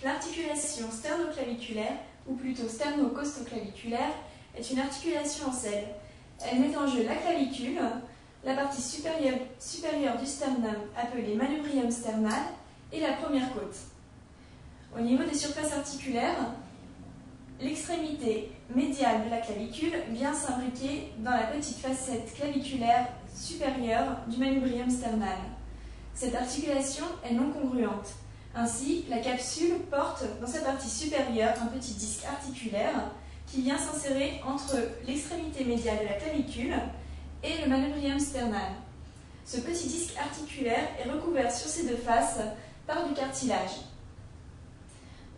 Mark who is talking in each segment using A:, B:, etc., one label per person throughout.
A: L'articulation sternoclaviculaire, ou plutôt sternocostoclaviculaire, est une articulation en selle. Elle met en jeu la clavicule, la partie supérieure du sternum appelée manubrium sternal et la première côte. Au niveau des surfaces articulaires, l'extrémité médiale de la clavicule vient s'imbriquer dans la petite facette claviculaire supérieure du manubrium sternal. Cette articulation est non congruente. Ainsi, la capsule porte dans sa partie supérieure un petit disque articulaire qui vient s'insérer entre l'extrémité médiale de la clavicule et le manubrium sternal. Ce petit disque articulaire est recouvert sur ses deux faces par du cartilage.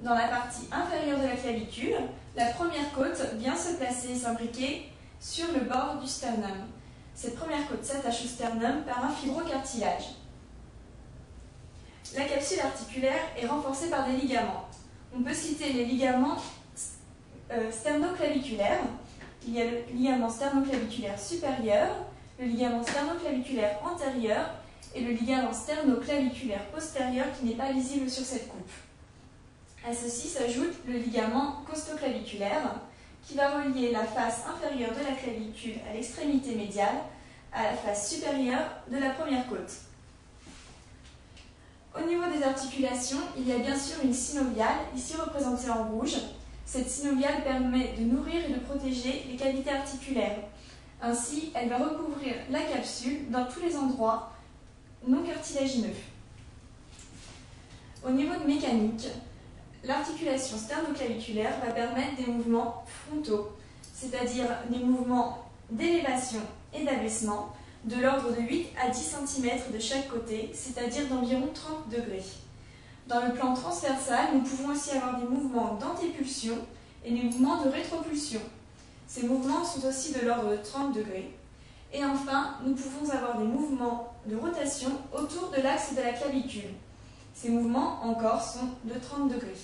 A: Dans la partie inférieure de la clavicule, la première côte vient se placer et s'imbriquer sur le bord du sternum. Cette première côte s'attache au sternum par un fibrocartilage. La capsule articulaire est renforcée par des ligaments. On peut citer les ligaments sternoclaviculaires. Il y a le ligament sternoclaviculaire supérieur, le ligament sternoclaviculaire antérieur et le ligament sternoclaviculaire postérieur qui n'est pas lisible sur cette coupe. À ceci s'ajoute le ligament costoclaviculaire qui va relier la face inférieure de la clavicule à l'extrémité médiale à la face supérieure de la première côte. Au niveau des articulations, il y a bien sûr une synoviale, ici représentée en rouge. Cette synoviale permet de nourrir et de protéger les cavités articulaires. Ainsi, elle va recouvrir la capsule dans tous les endroits non cartilagineux. Au niveau de mécanique, l'articulation sternoclaviculaire va permettre des mouvements frontaux, c'est-à-dire des mouvements d'élévation et d'abaissement de l'ordre de 8 à 10 cm de chaque côté, c'est-à-dire d'environ 30 degrés. Dans le plan transversal, nous pouvons aussi avoir des mouvements d'antépulsion et des mouvements de rétropulsion. Ces mouvements sont aussi de l'ordre de 30 degrés. Et enfin, nous pouvons avoir des mouvements de rotation autour de l'axe de la clavicule. Ces mouvements encore sont de 30 degrés.